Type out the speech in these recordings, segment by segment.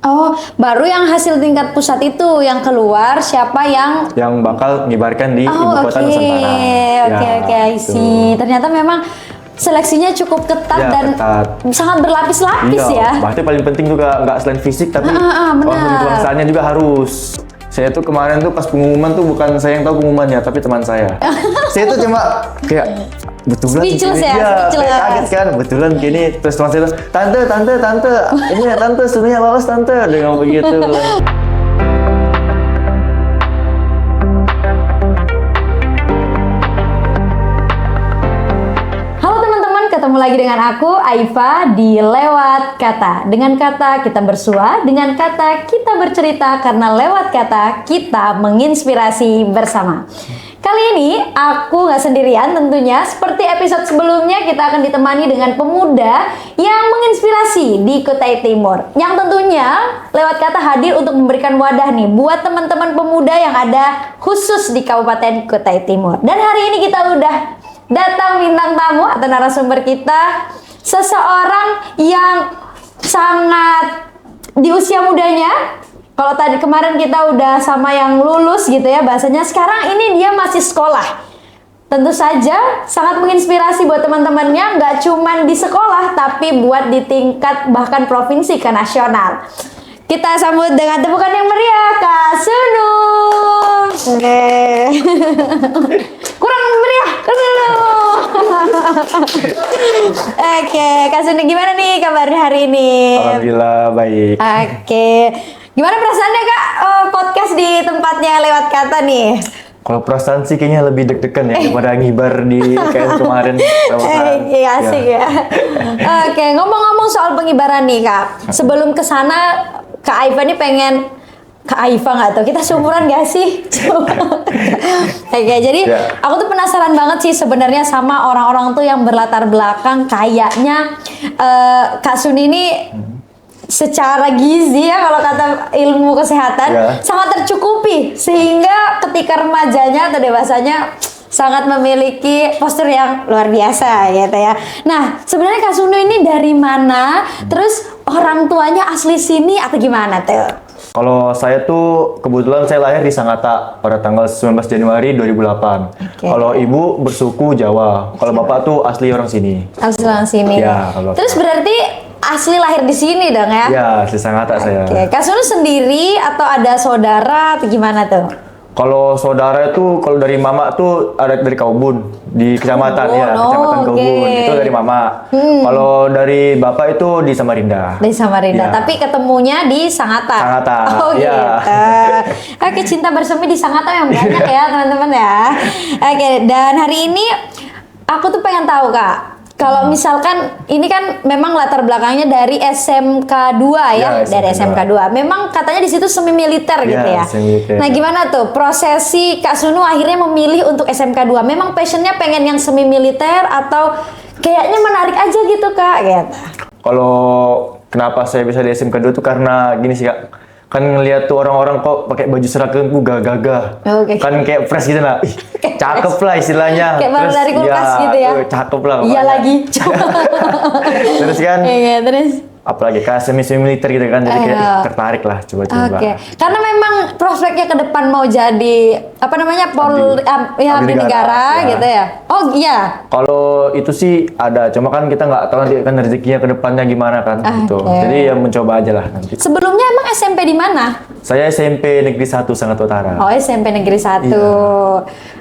Oh, baru yang hasil tingkat pusat itu yang keluar siapa yang bakal ngibarkan di ibu kota Nusantara. Oke, I see. Ternyata memang seleksinya cukup ketat dan sangat berlapis-lapis ya. Berarti paling penting juga nggak selain fisik tapi kebangsaannya juga harus. Saya tuh kemarin tuh pas pengumuman tuh bukan saya yang tahu pengumumannya tapi teman saya. Saya tuh cuma kayak betulan speechless ya, kayak kaget kan, betulan gini terus teman saya tante ini ya tante suruhnya lolos tante dengan begitu. Ketemu lagi dengan aku, Aifa, di Lewat Kata. Dengan kata kita bersua, dengan kata kita bercerita, karena lewat kata kita menginspirasi bersama. Kali ini aku nggak sendirian tentunya. Seperti episode sebelumnya, kita akan ditemani dengan pemuda yang menginspirasi di Kutai Timur. Yang tentunya Lewat Kata hadir untuk memberikan wadah nih buat teman-teman pemuda yang ada khusus di Kabupaten Kutai Timur. Dan hari ini kita udah datang bintang tamu atau narasumber kita, seseorang yang sangat di usia mudanya. Kalau tadi kemarin kita udah sama yang lulus gitu ya bahasanya, sekarang ini dia masih sekolah. Tentu saja sangat menginspirasi buat teman-temannya, nggak cuma di sekolah tapi buat di tingkat bahkan provinsi ke nasional. Kita sambut dengan tepukan yang meriah, Kak Sunu. Kurang meriah, Oke, Kak Sunu gimana nih kabarnya hari ini? Alhamdulillah baik. Oke, gimana perasaannya Kak podcast di tempatnya Lewat Kata nih? Kalau perasaan sih kayaknya lebih deg-degan ya daripada ngibar di kayak kemarin. Iya asik ya. Oke, ngomong-ngomong soal pengibaran nih Kak. Sebelum kesana, Kak Aifa nih pengen Kak Aifa nggak tahu kita seumuran gak sih? Oke, jadi aku tuh penasaran banget sih sebenarnya sama orang-orang tuh yang berlatar belakang kayaknya Kak Suni ini secara gizi ya kalau kata ilmu kesehatan sangat tercukupi sehingga ketika remajanya atau dewasanya sangat memiliki postur yang luar biasa gitu ya. Nah, sebenarnya Kak Sunu ini dari mana? Terus orang tuanya asli sini atau gimana tuh? Kalau saya tuh kebetulan saya lahir di Sangatta pada tanggal 19 Januari 2008. Kalau ibu bersuku Jawa, kalau bapak tuh asli orang sini. Asli orang sini. Ya, terus berarti asli lahir di sini dong ya? Ya, asli Sangatta saya. Kak Sunu sendiri atau ada saudara atau gimana tuh? Kalau saudara itu, kalau dari mama tuh ada dari Kaubun di kecamatan kecamatan Kaubun itu dari mama. Kalau dari bapak itu di Samarinda. Di Samarinda, tapi ketemunya di Sangatta. Sangatta. Oh gitu. Oke, cinta bersemi di Sangatta yang banyak ya teman-teman ya. Oke, dan hari ini aku tuh pengen tahu Kak. Kalau misalkan ini kan memang latar belakangnya dari SMK 2 ya, dari SMK 2. Memang katanya di situ semi militer gitu ya. Nah, gimana tuh prosesi Kak Sunu akhirnya memilih untuk SMK 2? Memang passionnya pengen yang semi militer atau kayaknya menarik aja gitu Kak gitu. Kalau kenapa saya bisa di SMK 2 tuh karena gini sih Kak. Kan ngeliat tuh orang-orang kok pakai baju seragam gagah-gagah. Kan kayak fresh gitu lah. Cakep lah istilahnya. Kayak baru dari kulkas gitu ya. Cakep lah. Iya lagi. Terus kan. Terus. Apalagi kayak semi militer gitu kan, jadi kayak tertarik lah coba-coba. Karena memang prospeknya ke depan mau jadi apa namanya abdi negara gitu ya. Oh iya. Kalau itu sih ada, cuma kan kita nggak tahu nanti kan rezekinya ke depannya gimana kan gitu. Jadi ya mencoba aja lah nanti. Sebelumnya emang SMP di mana? Saya SMP Negeri 1 Sangatta Utara. Oh, SMP Negeri 1. Iya.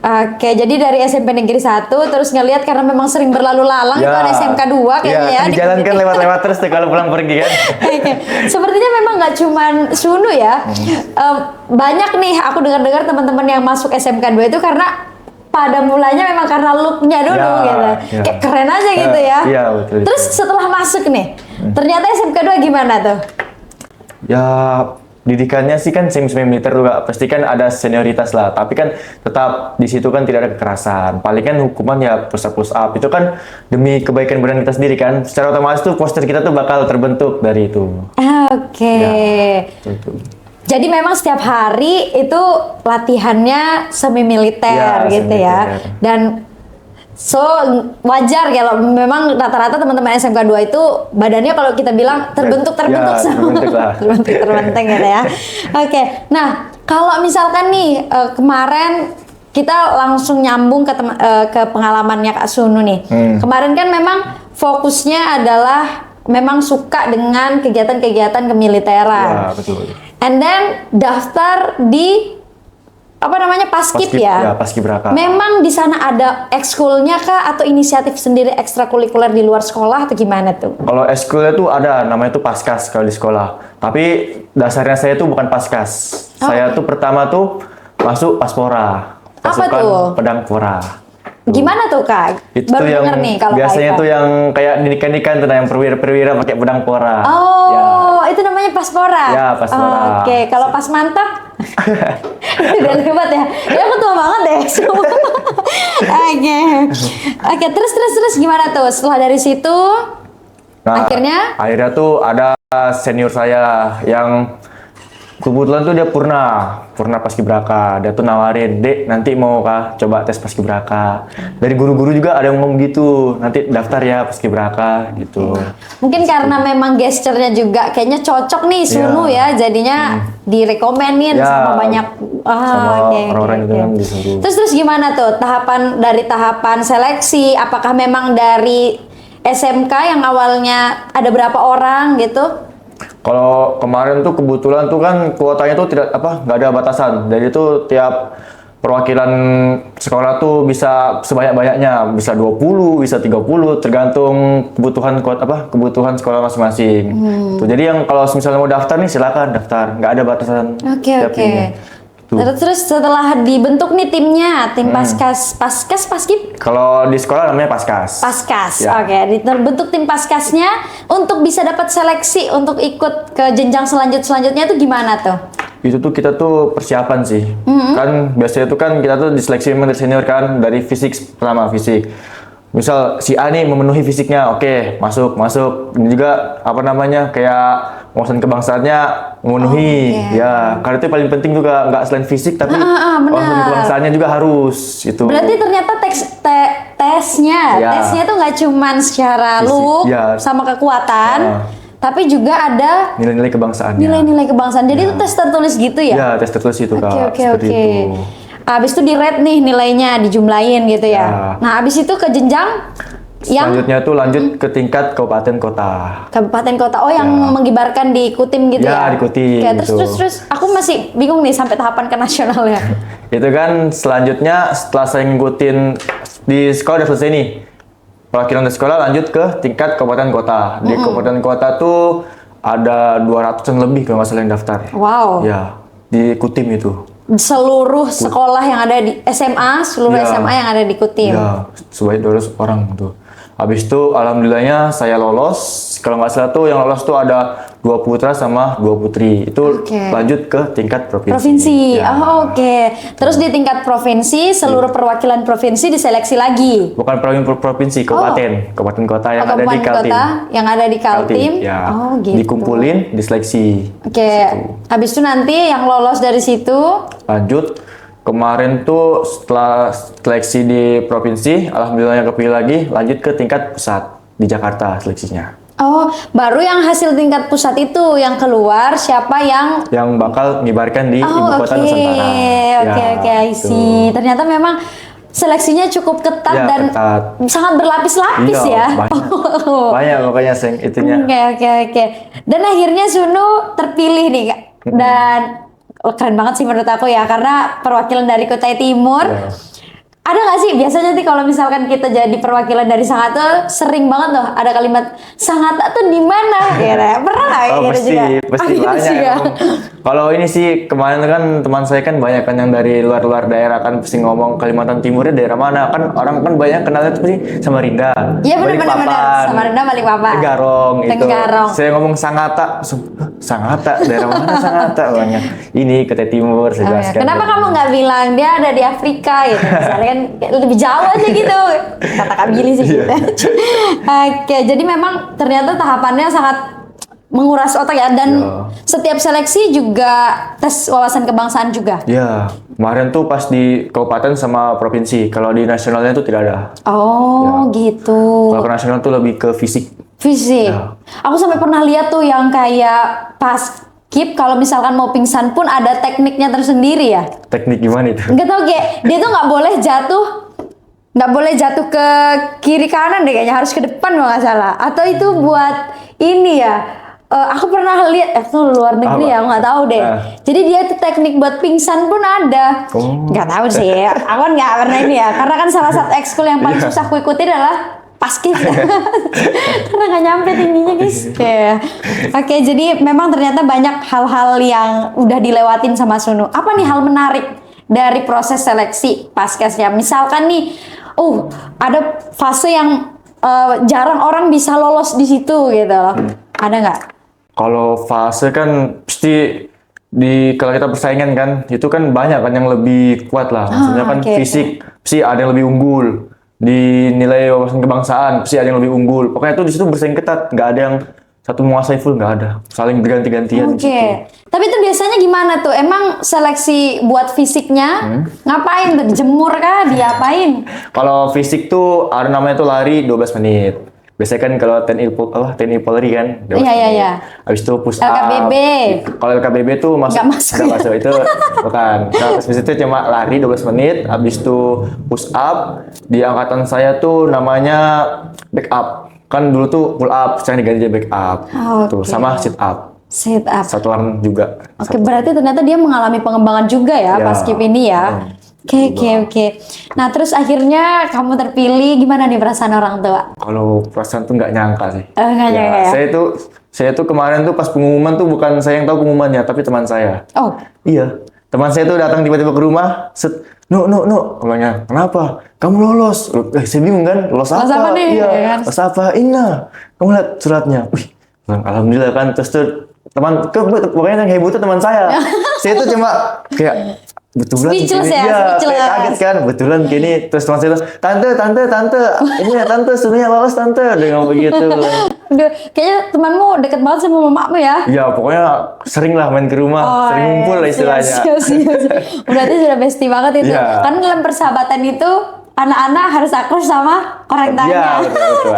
Oke, jadi dari SMP Negeri 1 terus ngelihat karena memang sering berlalu lalang itu ada SMK 2 kayaknya ya. Di jalan kan lewat-lewat terus tuh kalau pulang pergi kan. Sepertinya memang nggak cuman Sunu ya. Banyak nih aku dengar-dengar teman-teman yang masuk SMK 2 itu karena pada mulanya memang karena look-nya dulu gitu. Kayak keren aja gitu ya. Iya, betul. Terus setelah masuk nih, ternyata SMK 2 gimana tuh? Ya didikannya sih kan semi militer juga pasti kan ada senioritas lah, tapi kan tetap di situ kan tidak ada kekerasan. Paling kan hukuman ya push up itu kan demi kebaikan badan kita sendiri kan. Secara otomatis tuh postur kita tuh bakal terbentuk dari itu. Jadi memang setiap hari itu latihannya semi militer gitu ya. Dan So wajar kalau memang rata-rata teman-teman SMK 2 itu badannya kalau kita bilang terbentuk Ya, terbentuk lah. terbentuk gitu ya. Oke. Nah, kalau misalkan nih kemarin kita langsung nyambung ke pengalamannya Kak Sunu nih. Kemarin kan memang fokusnya adalah memang suka dengan kegiatan-kegiatan kemiliteran. Ya, betul. And then daftar di apa namanya Paskib ya? Ya, Paskibraka. Memang di sana ada ekskulnya kah atau inisiatif sendiri ekstrakurikuler di luar sekolah atau gimana tuh? Kalau ekskulnya tuh ada, namanya tuh Paskas kalau di sekolah. Tapi dasarnya saya tuh bukan Paskas. Saya tuh pertama tuh masuk Paspora. Apa Pasukan tuh? Pedang Pora. Gimana tuh Kak? Itu Baru tuh yang denger nih kalau biasanya Kak tuh yang kayak nikahan tuh, yang perwira-perwira pakai pedang pora. Oh, itu namanya Paspora. Ya, Paspora. Oke, kalau pas mantap udah hebat ya. Ya aku tua banget deh. Oke, terus gimana tuh? Setelah dari situ Nah, akhirnya akhirnya tuh ada senior saya yang kebetulan tuh dia purna Paskibraka. Dia tuh nawarin, "Dek, nanti mau kah coba tes Paskibraka?" Dari guru-guru juga ada yang ngomong gitu, "Nanti daftar ya Paskibraka," gitu. mungkin karena memang gesturnya juga kayaknya cocok nih Sunu ya, jadinya direkomenin Ya, sama banyak sama oke, orang-orang oke, itu oke. kan disuruh. Terus gimana tuh tahapan seleksi? Apakah memang dari SMK yang awalnya ada berapa orang gitu? Kalau kemarin tuh kebetulan tuh kan kuotanya tuh nggak ada batasan. Jadi tuh tiap perwakilan sekolah tuh bisa sebanyak-banyaknya, bisa 20, bisa 30 tergantung kebutuhan sekolah masing-masing. Tuh, jadi yang kalau misalnya mau daftar nih silakan daftar, nggak ada batasan. Oke, tiap oke. ini. Tuh. Terus setelah dibentuk nih timnya, tim Paskib, Kalau di sekolah namanya Paskas. Paskas. Ya. Oke, dibentuk tim Paskasnya untuk bisa dapat seleksi untuk ikut ke jenjang selanjutnya itu gimana tuh? Itu tuh kita tuh persiapan sih. Kan biasanya tuh kan kita tuh diseleksi memang dari senior kan, dari pertama fisik. Misal si A nih memenuhi fisiknya, oke, masuk. Ini juga kayak wawasan kebangsaannya memenuhi. Oke. Ya, karena itu paling penting juga, nggak selain fisik tapi benar. wawasan kebangsaannya juga harus itu. Berarti ternyata tesnya Ya. tuh nggak cuman secara Fisik, look ya. sama kekuatan, tapi juga ada Nilai-nilai kebangsaannya. nilai-nilai kebangsaan. Jadi itu tes tertulis gitu ya? Ya, tes tertulis itu Kak. Oke. Seperti itu. Abis itu di-rate nih nilainya, dijumlahin gitu ya. Ya. Nah, abis itu ke jenjang yang Selanjutnya tuh lanjut ke tingkat kabupaten kota. kabupaten kota. Oh, yang Ya. mengibarkan di Kutim gitu ya? Ya, di Kutim, Oke, gitu. terus aku masih bingung nih sampai tahapan ke nasional ya. Itu kan selanjutnya setelah saya ngikutin di sekolah udah selesai nih. Perwakilan dari sekolah lanjut ke tingkat kabupaten kota. Di kabupaten kota tuh ada 200-an lebih kalau nggak salah yang daftar. Wow. Ya, di Kutim itu. Seluruh sekolah yang ada di SMA, seluruh Ya. SMA yang ada di Kutim. Ya, sebanyak 200 orang tuh. Habis itu alhamdulillahnya saya lolos. Kalau nggak salah tuh yang lolos tuh ada 2 putra sama 2 putri. Itu Oke. lanjut ke tingkat provinsi. Provinsi. Ya. Oh, oke. Terus di tingkat provinsi, seluruh perwakilan provinsi diseleksi lagi. Bukan provinsi, kabupaten. Kabupaten kota yang ada di Kabupaten Kaltim. kota yang ada di Kaltim. Ya. Oh, gitu. Dikumpulin, diseleksi. Oke. Habis itu nanti yang lolos dari situ, Lanjut, kemarin tuh setelah seleksi di provinsi, alhamdulillahnya kepilih lagi, lanjut ke tingkat pusat di Jakarta seleksinya. oh, baru yang hasil tingkat pusat itu yang keluar siapa yang Yang bakal ngibarkan di ibu kota oke. Nusantara. Oke, I see. Ternyata memang seleksinya cukup ketat Ya, dan ketat. sangat berlapis-lapis Iya, ya. banyak. Banyak pokoknya itunya. Oke. Dan akhirnya Sunu terpilih nih, Kak. Dan keren banget sih menurut aku ya, karena perwakilan dari Kutai Timur. Ya. Ada nggak sih biasanya nih kalau misalkan kita jadi perwakilan dari Sangatta, sering banget loh ada kalimat Sangatta tuh di mana? Gitu. Pernah nggak kayak Oh, gitu juga? pasti gitu banyak. juga. Emang. Kalau ini sih kemarin kan teman saya kan banyak kan yang dari luar daerah kan pasti ngomong Kalimantan Timurnya daerah mana, kan orang kan banyak kenalnya tuh pasti Samarinda. Iya benar. Balikpapan, Samarinda, Balikpapan. Tenggarong itu. Tenggarong. Saya ngomong Sangatta, Sangatta daerah mana Sangatta banyak. Ini Kutai Timur saya Oh, ya. jelaskan. Kenapa kamu nggak bilang dia ada di Afrika gitu? Misalnya kan kayak lebih jauh aja gitu. Kata Kak Billy sih gitu. Oke, jadi memang ternyata tahapannya sangat menguras otak ya, dan Ya. setiap seleksi juga tes wawasan kebangsaan juga. Ya, kemarin tuh pas di kabupaten sama provinsi. Kalau di nasionalnya tuh tidak ada. Oh, gitu. Kalau ke nasional tuh lebih ke fisik. Fisik. Ya. Aku sampai pernah lihat tuh yang kayak pas skip kalau misalkan mau pingsan pun ada tekniknya tersendiri ya. Teknik gimana itu? Nggak tahu kayak dia tuh nggak boleh jatuh ke kiri kanan deh kayaknya, harus ke depan kalau nggak salah. Atau itu buat ini ya. Aku pernah lihat itu luar negeri Apa? ya, aku nggak tahu deh. Jadi dia tuh teknik buat pingsan pun ada. Oh. Nggak tahu sih. Aku kan nggak pernah ini ya. Karena kan salah satu ekskul yang paling Iya. susah aku ikuti adalah paskib. Karena nggak nyampe tingginya guys. Oke, jadi memang ternyata banyak hal-hal yang udah dilewatin sama Sunu. Apa nih hal menarik dari proses seleksi paskesnya? Misalkan nih, ada fase yang jarang orang bisa lolos di situ gitu loh. Ada nggak? Kalau fase kan pasti kalau kita persaingan kan, itu kan banyak kan yang lebih kuat lah. Maksudnya kan oke. fisik, pasti ada yang lebih unggul. Di nilai wawasan kebangsaan, pasti ada yang lebih unggul. Pokoknya itu di situ bersaing ketat, nggak ada yang satu menguasai full, nggak ada. Saling berganti-gantian. Oke. gitu. Tapi itu biasanya gimana tuh? Emang seleksi buat fisiknya ngapain tuh? Dijemur kah? Diapain? Kalau fisik tuh ada namanya tuh lari 12 menit. Biasanya kan kalau TNI Polri kan 12 Iya, iya, menit. iya. Habis itu push up. LKBB. Kalau LKBB tuh Nggak masuk. nggak masuk itu bukan. Kalau habis itu cuma lari 12 menit, habis itu push up. Di angkatan saya tuh namanya back up. Kan dulu tuh pull up, sekarang diganti jadi back up. Tuh, Oke. sama sit up. Sit up. Satuan juga. Oke, berarti ternyata dia mengalami pengembangan juga ya, Ya. pas skip ini ya. Oke. Nah, terus akhirnya kamu terpilih, gimana nih perasaan orang tua? Kalau perasaan tuh nggak nyangka sih. Nggak nyangka ya? Saya tuh kemarin tuh pas pengumuman tuh bukan saya yang tahu pengumumannya, tapi teman saya. Oh, Iya, teman saya tuh datang tiba-tiba ke rumah, no, namanya, kenapa? Kamu lolos? Saya bingung kan, lolos Lolos apa? apa nih? Iya, Ya kan? lolos apa? Ina, kamu lihat suratnya. Wih, alhamdulillah kan. Terus tuh pokoknya yang heboh tuh teman saya. Saya tuh cuma kayak betulan Speechless gini. ya, Iya, speechless. kayak kaget kan, betulan gini. Terus teman saya bilang, tante, ini ya tante, sebenarnya lolos tante, dia ngomong begitu. aduh, kayaknya temanmu deket banget sama mamamu ya? Ya pokoknya sering lah main ke rumah, sering ngumpul lah istilahnya. Siap. Berarti sudah bestie banget itu. Iya. Kan dalam persahabatan itu anak-anak harus akur sama orang tuanya. Iya, betul.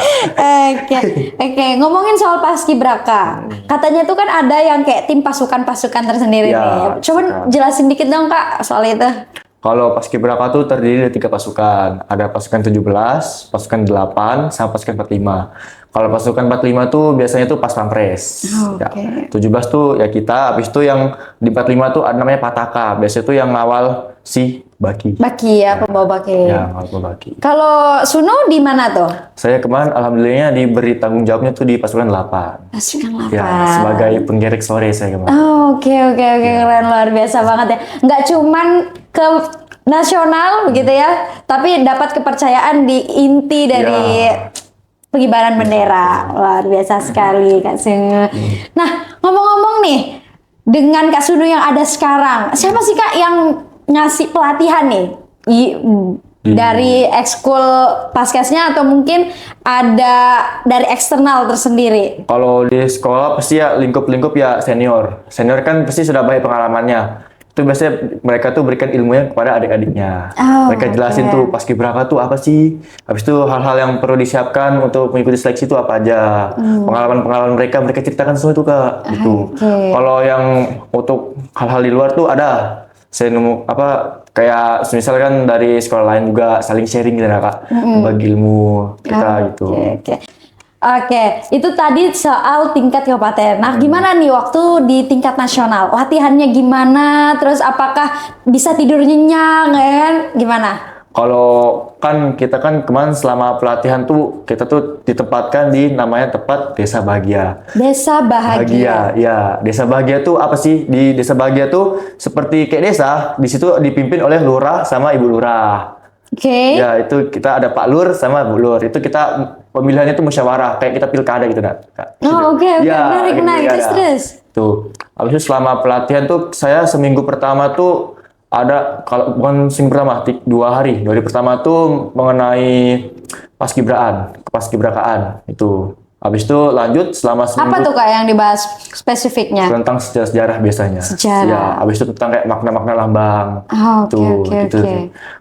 Oke. Ngomongin soal paskibraka. Katanya tuh kan ada yang kayak tim pasukan-pasukan tersendiri Iya, nih. Coba pasukan. jelasin dikit dong Kak soal itu. Kalau Paskibraka tuh terdiri dari 3 pasukan. Ada pasukan 17, pasukan 8, sama pasukan 45. Kalau pasukan 45 tuh biasanya tuh pas pampres. Oke. Ya, 17 tuh ya kita, habis itu yang di 45 tuh ada namanya Pataka. Biasanya tuh yang ngawal si Baki. Baki ya, pembawa baki. Ya, ngawal Baki. Kalau Suno di mana tuh? Saya kemarin alhamdulillahnya diberi tanggung jawabnya tuh di pasukan 8. Pasukan 8. Ya, sebagai penggerak sore saya kemarin. Oke, keren, luar biasa banget ya. Nggak cuman ke nasional begitu ya, tapi dapat kepercayaan di inti dari pengibaran bendera. Luar biasa sekali Kak Sunu. Nah, ngomong-ngomong nih, dengan Kak Sunu yang ada sekarang, siapa sih Kak yang ngasih pelatihan nih? Dari ekskul paskesnya atau mungkin ada dari eksternal tersendiri? Kalau di sekolah pasti ya lingkup-lingkup ya senior. Senior kan pasti sudah banyak pengalamannya. Itu biasanya mereka tuh berikan ilmunya kepada adik-adiknya. Oh, Mereka jelasin oke. tuh paskibraka tuh apa sih. Habis itu hal-hal yang perlu disiapkan untuk mengikuti seleksi itu apa aja. Pengalaman-pengalaman mereka ceritakan semua itu Kak. Gitu. Oke. Kalau yang untuk hal-hal di luar tuh ada. Saya nemu kayak misalkan dari sekolah lain juga saling sharing gitu ya Kak. Bagi ilmu kita gitu. Oke, itu tadi soal tingkat kabupaten. Nah, gimana nih waktu di tingkat nasional? Latihannya gimana? Terus apakah bisa tidur nyenyak kan? Gimana? Kalau kan kita kan kemarin selama pelatihan tuh kita tuh ditempatkan di namanya tempat Desa Bahagia. Desa Bahagia. Ya. Desa Bahagia tuh apa sih? Di Desa Bahagia tuh seperti kayak desa, di situ dipimpin oleh lurah sama ibu lurah. Oke. Ya, itu kita ada Pak Lur sama Bu Lur. Itu kita pemilihannya tuh musyawarah, kayak kita pilkada gitu, Kak. Oh, oke. Ya, Menarik. pilkada. Terus. Tuh. Habis itu selama pelatihan tuh saya seminggu pertama tuh ada, kalau bukan seminggu pertama, 2 hari. 2 hari pertama tuh mengenai paskibrakaan itu. Habis itu lanjut selama seminggu. Apa tuh Kak yang dibahas spesifiknya? Tentang sejarah biasanya. Sejarah. Ya, habis itu tentang kayak makna-makna lambang. Oh, oke, Tuh, oke, gitu. oke.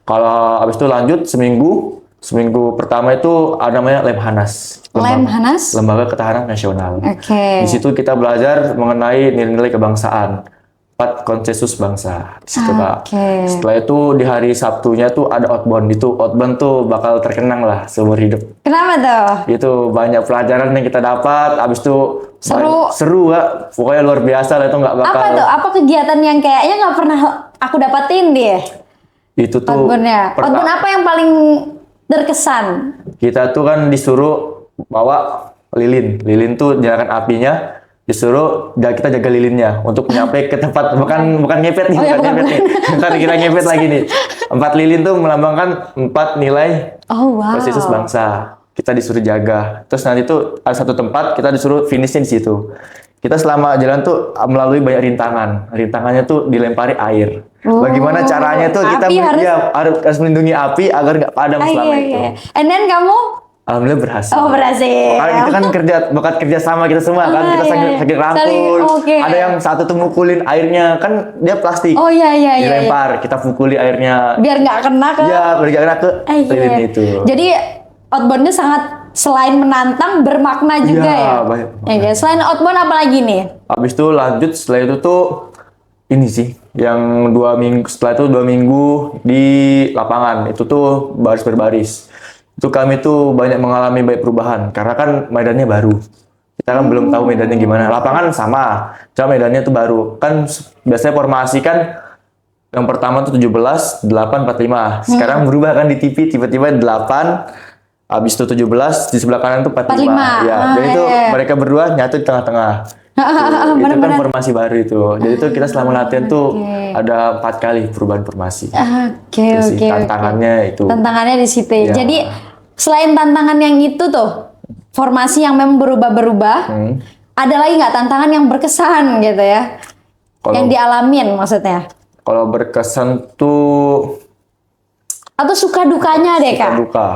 Kalau habis itu lanjut seminggu pertama itu ada namanya Lemhanas. Lemhanas? Lembaga Ketahanan Nasional. Oke. Di situ kita belajar mengenai nilai-nilai kebangsaan. 4 konsensus bangsa. Di situ, Kak. Oke. Setelah itu di hari Sabtunya tuh ada outbound. Itu outbound tuh bakal terkenang lah seumur hidup. Kenapa tuh? Itu banyak pelajaran yang kita dapat. Habis itu Seru. seru, Kak. Pokoknya luar biasa lah, itu nggak bakal. Apa tuh? Apa kegiatan yang kayaknya nggak pernah aku dapatin deh? Itu tuh Outbound-nya. Outbound apa yang paling terkesan? kita tuh kan disuruh bawa lilin. Lilin tuh nyalakan apinya, disuruh kita jaga lilinnya untuk nyampe ke tempat, bukan ngepet nih, Oh, ya, bukan bukan. ngepet nih. Ntar kita ngepet lagi nih. 4 lilin tuh melambangkan 4 nilai Oh wow. konsensus bangsa. Kita disuruh jaga. Terus nanti tuh ada satu tempat kita disuruh finishing di situ. Kita selama jalan tuh melalui banyak rintangan. Rintangannya tuh dilempari air. Oh, Bagaimana caranya tuh kita api harus harus melindungi api agar nggak padam selama iya, itu. iya. And then kamu? Alhamdulillah berhasil. Oh berhasil. Karena itu kan bakat kerja sama kita semua kan, kita iya, saling iya. rangkul. Saling, oke. Ada yang satu tuh mukulin airnya, kan dia plastik. Oh iya. Dilempar, kita pukuli airnya. Biar nggak kena ke. Iya, bergerak ke Iya. lilin itu. Jadi outbound-nya sangat selain menantang bermakna juga Iya, ya. banyak Oke, selain outbound apa lagi nih? Habis itu lanjut setelah itu tuh ini sih, yang 2 minggu setelah itu 2 minggu di lapangan itu tuh baris berbaris. Itu kami tuh banyak mengalami banyak perubahan karena kan medannya baru. Kita kan belum tahu medannya gimana. Lapangan sama, cuma medannya tuh baru. Kan biasanya formasi kan yang pertama tuh 17, 8, 45. Sekarang berubah kan di TV tiba-tiba 8, habis itu 17, di sebelah kanan tuh 45. 45. Ya, jadi itu mereka berdua nyatu di tengah-tengah. Tuh, itu kan formasi baru itu. Jadi itu kita selama latihan tuh ada 4 kali perubahan formasi. Oke. Itu sih tantangannya itu. Tantangannya di situ. Iya. Jadi selain tantangan yang itu tuh, formasi yang memang berubah-berubah, ada lagi nggak tantangan yang berkesan gitu ya? Yang dialamin maksudnya? Kalau berkesan tuh Atau suka dukanya deh Kak? duka.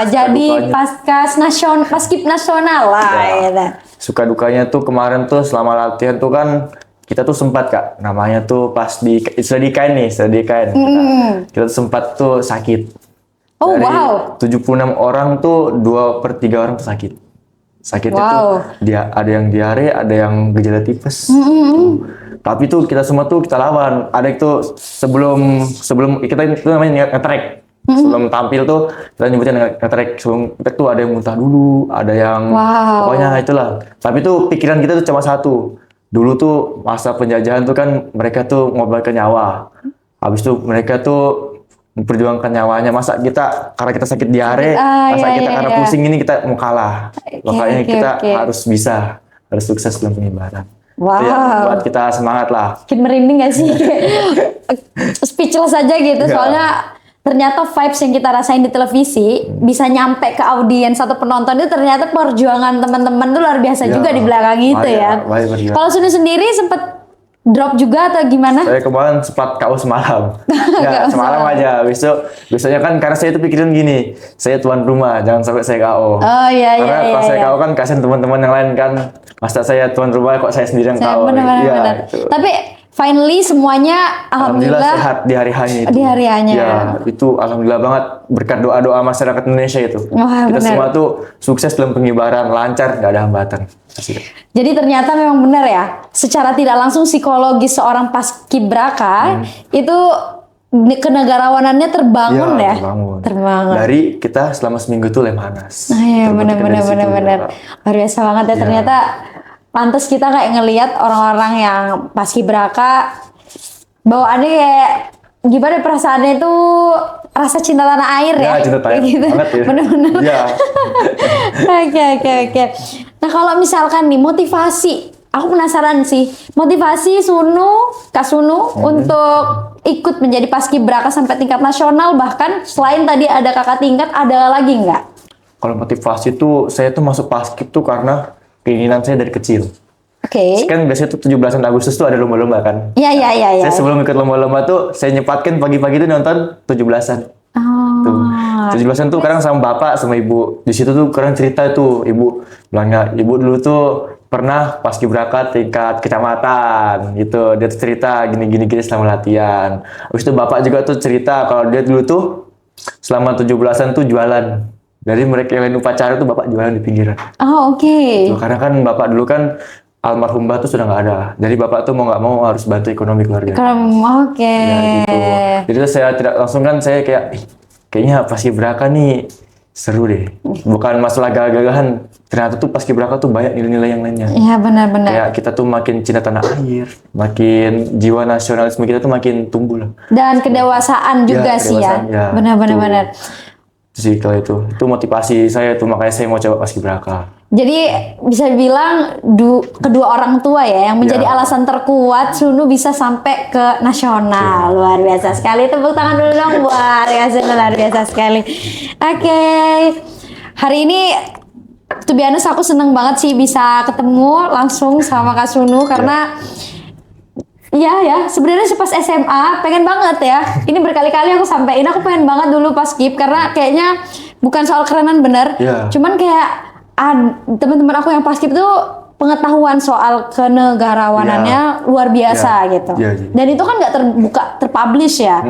Jadi dukanya. paskib nasional lah Ya. gitu. Suka dukanya tuh kemarin tuh selama latihan tuh kan kita tuh sempat, Kak, namanya tuh pas sudah di KN nih, kita tuh sempat tuh sakit. Oh Dari wow. 76 orang tuh 2/3 orang tuh sakit. Sakitnya Wow. tuh dia ada yang diare, ada yang gejala tipes. Tapi tuh kita semua tuh kita lawan. Ada itu sebelum kita itu namanya nge-track. Sebelum tampil tuh kita nyebutin nge-track. Sebelum nge-track tuh ada yang muntah dulu, ada yang Wow. pokoknya itulah. Tapi tuh pikiran kita tuh cuma satu. Dulu tuh masa penjajahan tuh kan mereka tuh ngobatkan nyawa. Habis itu mereka tuh memperjuangkan nyawanya. Masa kita karena kita sakit diare, masa kita karena pusing ini kita mau kalah. Makanya kita harus sukses dalam pengibaran. Wow. Itu ya, buat kita semangat lah. Bikin merinding gak sih? Speechless aja gitu. Iya. Soalnya ternyata vibes yang kita rasain di televisi bisa nyampe ke audiens atau penonton itu ternyata perjuangan teman-teman tuh luar biasa Ya, juga di belakang itu ya. banyak berjuang. Kalau Sunu sendiri sempet drop juga atau gimana? Saya kemarin sempat KO semalam. Ya, semalam aja. Besoknya kan karena saya itu pikirin gini, saya tuan rumah, jangan sampai saya KO. Oh iya. Karena pas saya KO kan kasihan teman-teman yang lain kan. Masa saya tuan rumah kok saya sendiri yang KO. Benar. Itu. Tapi finally semuanya alhamdulillah sehat di hari hanya itu. Di hari hanya. Ya, itu alhamdulillah banget berkat doa-doa masyarakat Indonesia itu. Wah, kita benar. semua tuh sukses dalam pengibaran, lancar, nggak ada hambatan. Asik. Jadi ternyata memang benar ya, secara tidak langsung psikologis seorang paskibraka itu kenegarawanannya terbangun ya. Terbangun. Dari kita selama seminggu tuh Lemhanas. Nah, iya benar. Luar biasa banget ya ternyata. Pantes kita kayak ngelihat orang-orang yang paskibraka bawaannya kayak gimana perasaannya itu rasa cinta tanah air ya. Cinta tanah air gitu. banget ya. Benar-benar. Iya. Oke. Nah kalau misalkan nih motivasi, aku penasaran sih motivasi Kak Sunu untuk ikut menjadi paskibraka sampai tingkat nasional, bahkan selain tadi ada kakak tingkat, ada lagi nggak? Kalau motivasi tuh saya tuh masuk paskib tuh karena keinginan saya dari kecil. Oke. Kan biasanya tuh 17 Agustus tuh ada lomba-lomba kan. Iya. Saya sebelum ikut lomba-lomba tuh saya nyempatkan pagi-pagi tuh nonton 17-an. Oh. Tuh. 17-an tuh kadang sama bapak sama ibu. Di situ tuh kadang cerita tuh ibu bilangnya, ibu dulu tuh pernah paskibraka tingkat kecamatan gitu. Dia tuh cerita gini selama latihan. Habis itu bapak juga tuh cerita kalau dia dulu tuh selama 17-an tuh jualan. Dari mereka yang lain upacara tuh bapak jualan di pinggiran. Oh, oke. Tuh, karena kan bapak dulu kan almarhum tuh sudah nggak ada. Jadi bapak tuh mau nggak mau harus bantu ekonomi keluarga. Oke. Ya gitu. Jadi tuh saya tidak langsung kan saya kayak kayaknya paskibraka nih seru deh. Bukan masalah gagah-gagahan. Ternyata tuh paskibraka tuh banyak nilai-nilai yang lainnya. Iya, benar-benar. Kayak kita tuh makin cinta tanah air, makin jiwa nasionalisme kita tuh makin tumbuh lah. Dan kedewasaan juga sih ya. Kedewasaan, ya. Benar-benar. Sih kalau itu motivasi saya tuh, makanya saya mau coba paskibraka. Jadi bisa dibilang kedua orang tua ya yang menjadi Ya. alasan terkuat Sunu bisa sampai ke nasional. Luar biasa sekali. Tepuk tangan dulu dong buat ya Sunu, luar biasa sekali. Oke. Hari ini to be honest, aku seneng banget sih bisa ketemu langsung sama Kak Sunu karena ya, sebenarnya pas SMA pengen banget ya. Ini berkali-kali aku sampein, aku pengen banget dulu pas KIP karena kayaknya bukan soal kerenan bener, Ya. cuman kayak teman-teman aku yang pas KIP tuh pengetahuan soal kenegarawanannya luar biasa Ya. gitu. Ya. Dan itu kan nggak terpublish ya.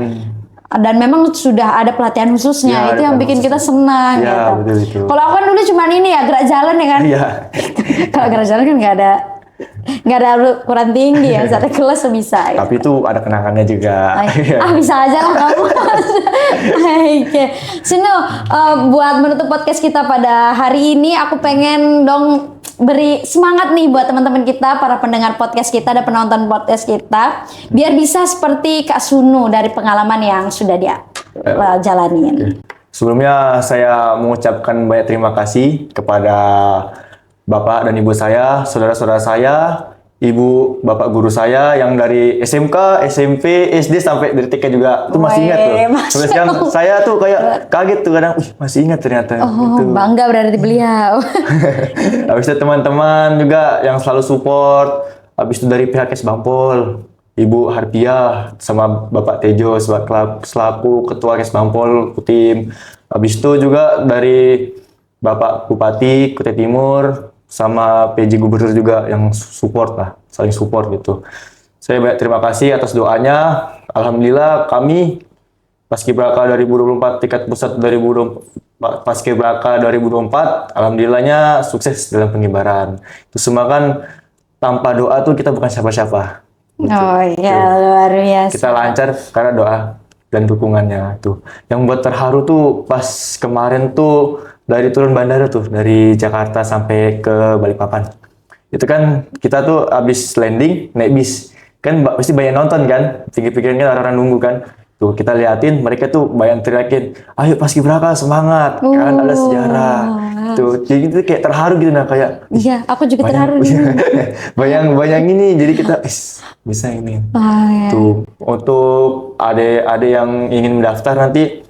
Dan memang sudah ada pelatihan khususnya, Ya, itu yang ada bikin kita khususnya. senang Ya, gitu. betul. Kalau aku kan dulu cuman ini ya gerak jalan ya kan. Iya. Kalau gerak jalan kan nggak ada ukuran tinggi ya, satu kelas bisa. Gitu. Tapi itu ada kenangannya juga. Bisa aja lah kamu. Oke, Sunu, buat menutup podcast kita pada hari ini, aku pengen dong beri semangat nih buat teman-teman kita, para pendengar podcast kita dan penonton podcast kita, biar bisa seperti Kak Sunu dari pengalaman yang sudah dia jalanin. Sebelumnya saya mengucapkan banyak terima kasih kepada Bapak dan Ibu saya, saudara-saudara saya, Ibu, Bapak guru saya yang dari SMK, SMP, SD sampai dari TK juga. Itu masih ingat tuh. Sampai sekarang saya tuh kayak kaget tuh kadang, masih ingat ternyata. Oh, itu. bangga berarti beliau. Habis itu teman-teman juga yang selalu support. Habis itu dari pihak Kesbampol, Ibu Harpiah sama Bapak Tejo selaku Ketua Kesbampol Kutim. Habis itu juga dari Bapak Bupati Kutai Timur sama PJ Gubernur juga yang support lah, saling support gitu. Saya banyak terima kasih atas doanya. Alhamdulillah kami Paskibraka 2024 tingkat pusat 2024 Paskibraka 2024 alhamdulillahnya sukses dalam pengibaran. Itu semua kan tanpa doa tuh kita bukan siapa-siapa. Oh iya, luar biasa. Kita lancar karena doa dan dukungannya tuh. Yang buat terharu tuh pas kemarin tuh dari turun bandara tuh dari Jakarta sampai ke Balikpapan. Itu kan kita tuh habis landing naik bis. Kan pasti banyak nonton kan. Pikir-pikirin kan orang-orang nunggu kan. Tuh kita liatin mereka tuh bayang teriakin, "Ayo Paskibraka semangat." Kan ada sejarah. Tuh jadi itu kayak terharu gitu nah kayak Iya, aku juga terharu. bayang ini jadi kita bisa ini. Oh, ya. Tuh untuk adik-adik yang ingin mendaftar nanti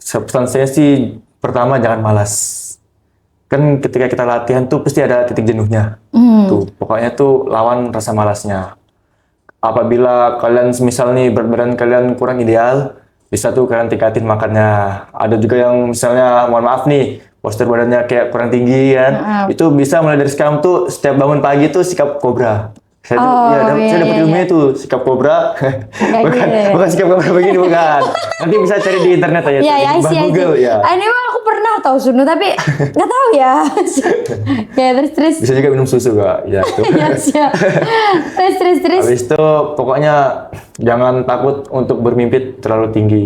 pesan saya sih pertama jangan malas. Kan ketika kita latihan tuh pasti ada titik jenuhnya. Tuh pokoknya tuh lawan rasa malasnya. Apabila kalian misal nih berat badan kalian kurang ideal, bisa tuh kalian tingkatin makannya. Ada juga yang misalnya mohon maaf nih postur badannya kayak kurang tinggi kan. Itu bisa mulai dari sekarang tuh setiap bangun pagi tuh sikap kobra. Saya saya dapat ilmunya tuh sikap kobra. bukan sikap kobra begini bukan. Nanti bisa cari di internet aja. Iya, tuh, di Google ya. Ini mah aku pernah tahu Sunu tapi nggak tahu ya. Ya terus. Bisa juga minum susu kak. Ya tuh. Ya siap. Terus. Habis itu pokoknya jangan takut untuk bermimpi terlalu tinggi.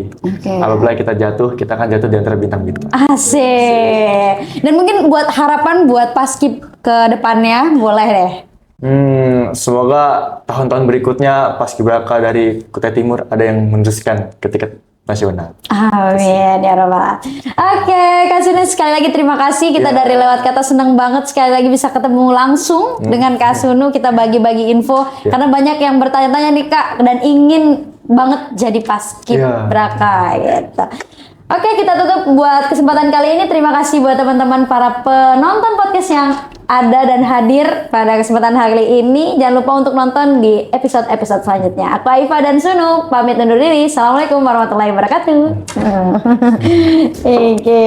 Apabila kita jatuh, kita akan jatuh di antara bintang-bintang. Asik. Dan mungkin buat harapan buat Paskib ke depannya boleh deh. Semoga tahun-tahun berikutnya Paskibraka dari Kutai Timur ada yang meneruskan ke tingkat nasional. Amin ya Rabbal. Oke, Kak Sunu sekali lagi terima kasih. Kita dari Lewat Kata senang banget sekali lagi bisa ketemu langsung dengan Kak Sunu. Kita bagi-bagi info karena banyak yang bertanya-tanya nih Kak dan ingin banget jadi Paskibraka gitu. Oke, kita tutup buat kesempatan kali ini. Terima kasih buat teman-teman para penonton podcast yang ada dan hadir pada kesempatan hari ini. Jangan lupa untuk nonton di episode-episode selanjutnya. Aku Aifa dan Sunu pamit undur diri. Assalamualaikum warahmatullahi wabarakatuh. Oke.